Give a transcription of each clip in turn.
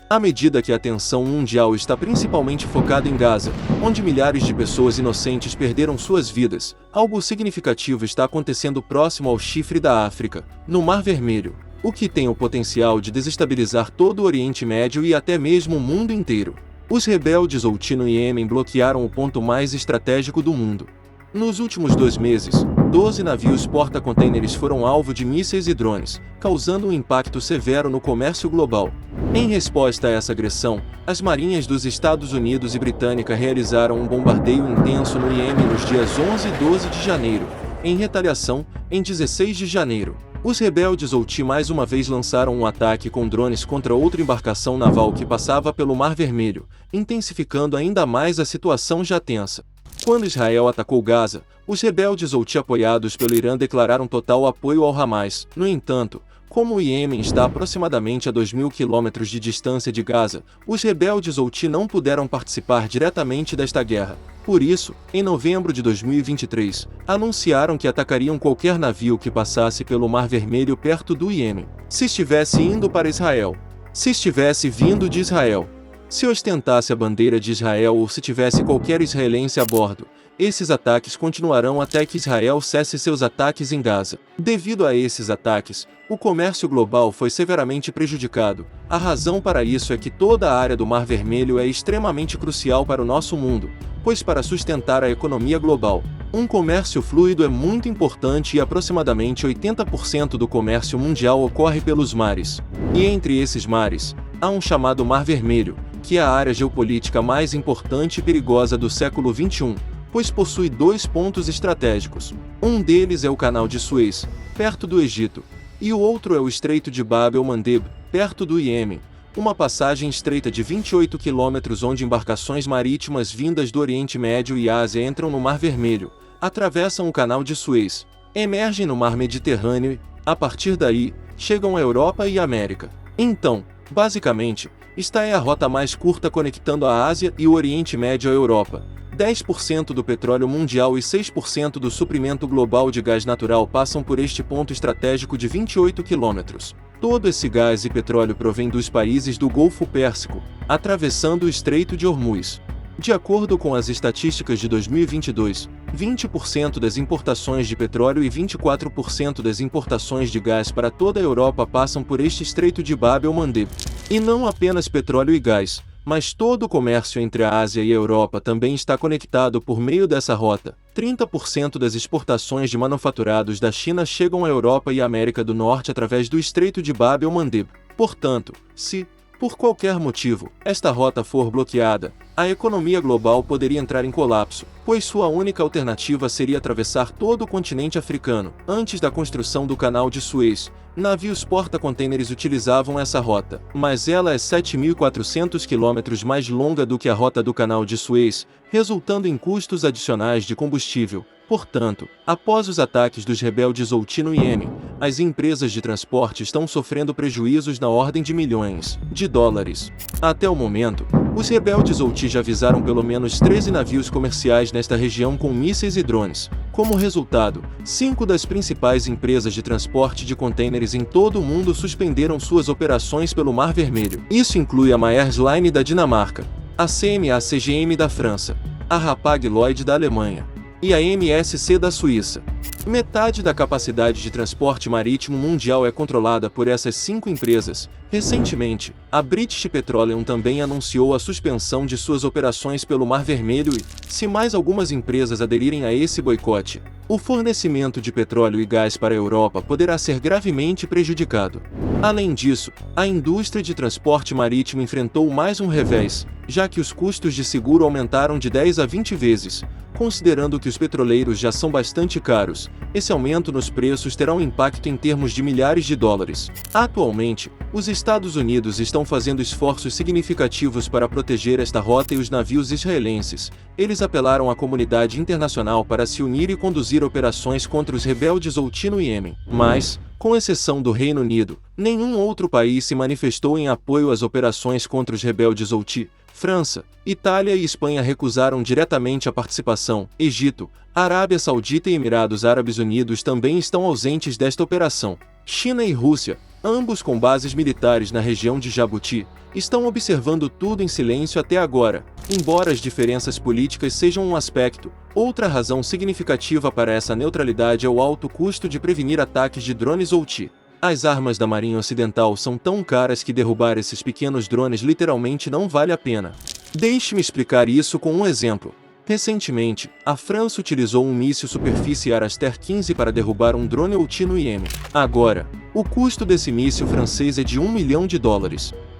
À medida que a atenção mundial está principalmente focada em Gaza, onde milhares de pessoas inocentes perderam suas vidas, algo significativo está acontecendo próximo ao chifre da África, no Mar Vermelho, o que tem o potencial de desestabilizar todo o Oriente Médio e até mesmo o mundo inteiro. Os rebeldes Houthi no Iêmen bloquearam o ponto mais estratégico do mundo. Nos últimos 2 meses, 12 navios porta-contêineres foram alvo de mísseis e drones, causando um impacto severo no comércio global. Em resposta a essa agressão, as marinhas dos Estados Unidos e Britânica realizaram um bombardeio intenso no Iêmen nos dias 11 e 12 de janeiro. Em retaliação, em 16 de janeiro, os rebeldes Houthi mais uma vez lançaram um ataque com drones contra outra embarcação naval que passava pelo Mar Vermelho, intensificando ainda mais a situação já tensa. Quando Israel atacou Gaza, os rebeldes Houthi apoiados pelo Irã declararam total apoio ao Hamas. No entanto, como o Iêmen está aproximadamente a 2.000 quilômetros de distância de Gaza, os rebeldes Houthi não puderam participar diretamente desta guerra. Por isso, em novembro de 2023, anunciaram que atacariam qualquer navio que passasse pelo Mar Vermelho perto do Iêmen, se estivesse indo para Israel, se estivesse vindo de Israel, se ostentasse a bandeira de Israel ou se tivesse qualquer israelense a bordo. Esses ataques continuarão até que Israel cesse seus ataques em Gaza. Devido a esses ataques, o comércio global foi severamente prejudicado. A razão para isso é que toda a área do Mar Vermelho é extremamente crucial para o nosso mundo, pois para sustentar a economia global, um comércio fluido é muito importante e aproximadamente 80% do comércio mundial ocorre pelos mares. E entre esses mares, há um chamado Mar Vermelho, que é a área geopolítica mais importante e perigosa do século XXI, pois possui 2 pontos estratégicos. Um deles é o Canal de Suez, perto do Egito, e o outro é o Estreito de Bab el-Mandeb, perto do Iêmen, uma passagem estreita de 28 quilômetros onde embarcações marítimas vindas do Oriente Médio e Ásia entram no Mar Vermelho, atravessam o Canal de Suez, emergem no Mar Mediterrâneo e, a partir daí, chegam à Europa e à América. Então, basicamente, esta é a rota mais curta conectando a Ásia e o Oriente Médio à Europa. 10% do petróleo mundial e 6% do suprimento global de gás natural passam por este ponto estratégico de 28 quilômetros. Todo esse gás e petróleo provém dos países do Golfo Pérsico, atravessando o Estreito de Hormuz. De acordo com as estatísticas de 2022, 20% das importações de petróleo e 24% das importações de gás para toda a Europa passam por este Estreito de Bab el-Mandeb. E não apenas petróleo e gás, mas todo o comércio entre a Ásia e a Europa também está conectado por meio dessa rota. 30% das exportações de manufaturados da China chegam à Europa e à América do Norte através do Estreito de Bab el-Mandeb. Portanto, se, por qualquer motivo, esta rota for bloqueada, a economia global poderia entrar em colapso, pois sua única alternativa seria atravessar todo o continente africano. Antes da construção do Canal de Suez, navios porta-contêineres utilizavam essa rota, mas ela é 7.400 quilômetros mais longa do que a rota do Canal de Suez, resultando em custos adicionais de combustível. Portanto, após os ataques dos rebeldes Houthi no Iêmen, as empresas de transporte estão sofrendo prejuízos na ordem de milhões de dólares. Até o momento, os rebeldes Houthi já avisaram pelo menos 13 navios comerciais nesta região com mísseis e drones. Como resultado, 5 das principais empresas de transporte de contêineres em todo o mundo suspenderam suas operações pelo Mar Vermelho. Isso inclui a Maersk Line da Dinamarca, a CMA-CGM da França, a Hapag-Lloyd da Alemanha e a MSC da Suíça. Metade da capacidade de transporte marítimo mundial é controlada por essas 5 empresas. Recentemente, a British Petroleum também anunciou a suspensão de suas operações pelo Mar Vermelho e, se mais algumas empresas aderirem a esse boicote, o fornecimento de petróleo e gás para a Europa poderá ser gravemente prejudicado. Além disso, a indústria de transporte marítimo enfrentou mais um revés, já que os custos de seguro aumentaram de 10 a 20 vezes. Considerando que os petroleiros já são bastante caros, esse aumento nos preços terá um impacto em termos de milhares de dólares. Atualmente, os Estados Unidos estão fazendo esforços significativos para proteger esta rota e os navios israelenses. Eles apelaram à comunidade internacional para se unir e conduzir operações contra os rebeldes Houthi no Iêmen. Mas, com exceção do Reino Unido, nenhum outro país se manifestou em apoio às operações contra os rebeldes Houthi. França, Itália e Espanha recusaram diretamente a participação. Egito, Arábia Saudita e Emirados Árabes Unidos também estão ausentes desta operação. China e Rússia, ambos com bases militares na região de Jabuti, estão observando tudo em silêncio até agora. Embora as diferenças políticas sejam um aspecto, outra razão significativa para essa neutralidade é o alto custo de prevenir ataques de drones Houthi. As armas da Marinha Ocidental são tão caras que derrubar esses pequenos drones literalmente não vale a pena. Deixe-me explicar isso com um exemplo. Recentemente, a França utilizou um míssil superfície Aster-15 para derrubar um drone Houthi no Iêmen. Agora, o custo desse míssil francês é de $1 milhão,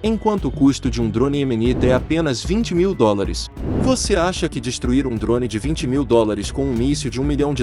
enquanto o custo de um drone iemenita é apenas $20 mil. Você acha que destruir um drone de $20 mil com um míssil de $1 milhão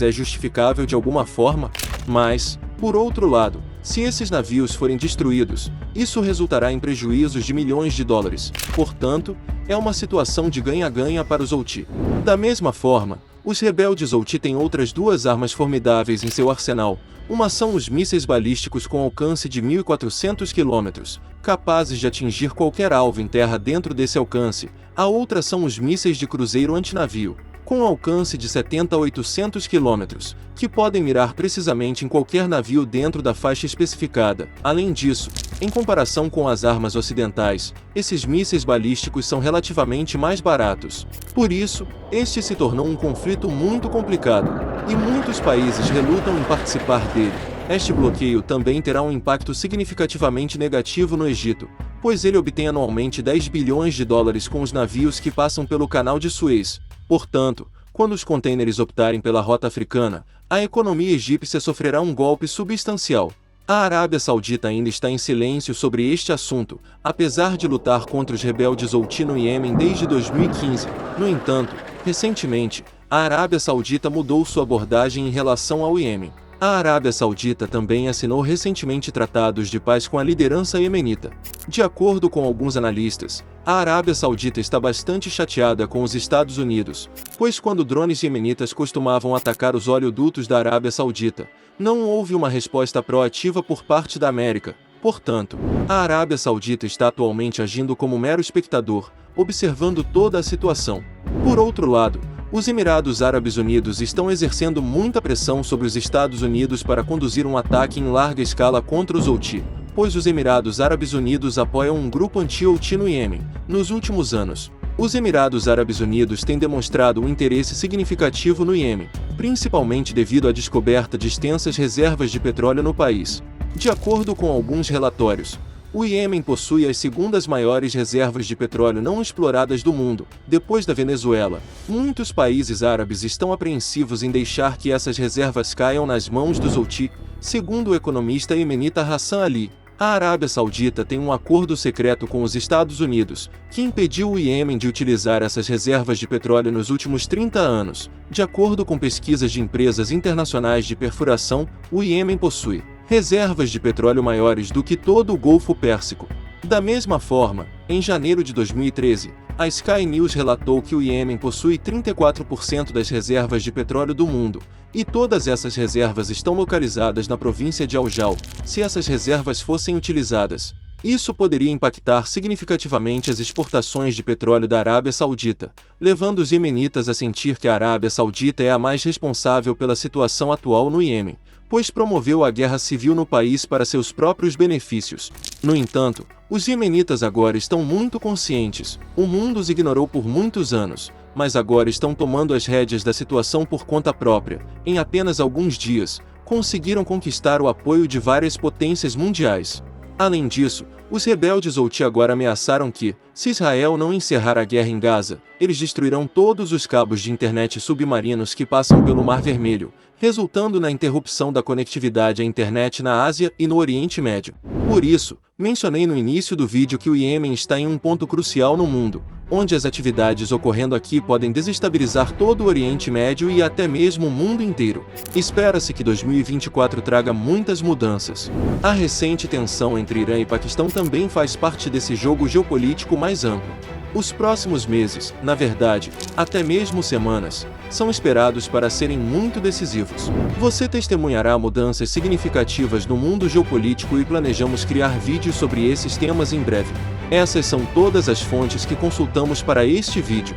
é justificável de alguma forma? Mas, por outro lado, se esses navios forem destruídos, isso resultará em prejuízos de milhões de dólares. Portanto, é uma situação de ganha-ganha para os Houthi. Da mesma forma, os rebeldes Houthi têm outras duas armas formidáveis em seu arsenal. Uma são os mísseis balísticos com alcance de 1.400 km, capazes de atingir qualquer alvo em terra dentro desse alcance. A outra são os mísseis de cruzeiro antinavio, com alcance de 70 a 800 km, que podem mirar precisamente em qualquer navio dentro da faixa especificada. Além disso, em comparação com as armas ocidentais, esses mísseis balísticos são relativamente mais baratos. Por isso, este se tornou um conflito muito complicado, e muitos países relutam em participar dele. Este bloqueio também terá um impacto significativamente negativo no Egito, pois ele obtém anualmente $10 bilhões com os navios que passam pelo Canal de Suez. Portanto, quando os contêineres optarem pela rota africana, a economia egípcia sofrerá um golpe substancial. A Arábia Saudita ainda está em silêncio sobre este assunto, apesar de lutar contra os rebeldes Houthi no Iêmen desde 2015. No entanto, recentemente, a Arábia Saudita mudou sua abordagem em relação ao Iêmen. A Arábia Saudita também assinou recentemente tratados de paz com a liderança iemenita. De acordo com alguns analistas, a Arábia Saudita está bastante chateada com os Estados Unidos, pois quando drones iemenitas costumavam atacar os oleodutos da Arábia Saudita, não houve uma resposta proativa por parte da América. Portanto, a Arábia Saudita está atualmente agindo como mero espectador, observando toda a situação. Por outro lado, os Emirados Árabes Unidos estão exercendo muita pressão sobre os Estados Unidos para conduzir um ataque em larga escala contra os Houthi, pois os Emirados Árabes Unidos apoiam um grupo anti-Houthi no Iêmen. Nos últimos anos, os Emirados Árabes Unidos têm demonstrado um interesse significativo no Iêmen, principalmente devido à descoberta de extensas reservas de petróleo no país. De acordo com alguns relatórios, o Iêmen possui as segundas maiores reservas de petróleo não exploradas do mundo, depois da Venezuela. Muitos países árabes estão apreensivos em deixar que essas reservas caiam nas mãos dos Houthi, segundo o economista iemenita Hassan Ali. A Arábia Saudita tem um acordo secreto com os Estados Unidos, que impediu o Iêmen de utilizar essas reservas de petróleo nos últimos 30 anos. De acordo com pesquisas de empresas internacionais de perfuração, o Iêmen possui reservas de petróleo maiores do que todo o Golfo Pérsico. Da mesma forma, em janeiro de 2013, a Sky News relatou que o Iêmen possui 34% das reservas de petróleo do mundo, e todas essas reservas estão localizadas na província de Al-Jaw. Se essas reservas fossem utilizadas, isso poderia impactar significativamente as exportações de petróleo da Arábia Saudita, levando os iemenitas a sentir que a Arábia Saudita é a mais responsável pela situação atual no Iêmen, pois promoveu a guerra civil no país para seus próprios benefícios. No entanto, os iemenitas agora estão muito conscientes. O mundo os ignorou por muitos anos, mas agora estão tomando as rédeas da situação por conta própria. Em apenas alguns dias, conseguiram conquistar o apoio de várias potências mundiais. Além disso, os rebeldes Houthi agora ameaçaram que, se Israel não encerrar a guerra em Gaza, eles destruirão todos os cabos de internet submarinos que passam pelo Mar Vermelho, resultando na interrupção da conectividade à internet na Ásia e no Oriente Médio. Por isso, mencionei no início do vídeo que o Iêmen está em um ponto crucial no mundo, onde as atividades ocorrendo aqui podem desestabilizar todo o Oriente Médio e até mesmo o mundo inteiro. Espera-se que 2024 traga muitas mudanças. A recente tensão entre Irã e Paquistão também faz parte desse jogo geopolítico mais amplo. Os próximos meses, na verdade, até mesmo semanas, são esperados para serem muito decisivos. Você testemunhará mudanças significativas no mundo geopolítico e planejamos criar vídeos sobre esses temas em breve. Essas são todas as fontes que consultamos para este vídeo.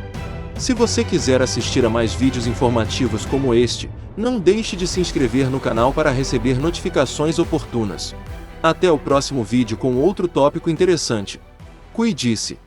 Se você quiser assistir a mais vídeos informativos como este, não deixe de se inscrever no canal para receber notificações oportunas. Até o próximo vídeo com outro tópico interessante. Cuide-se!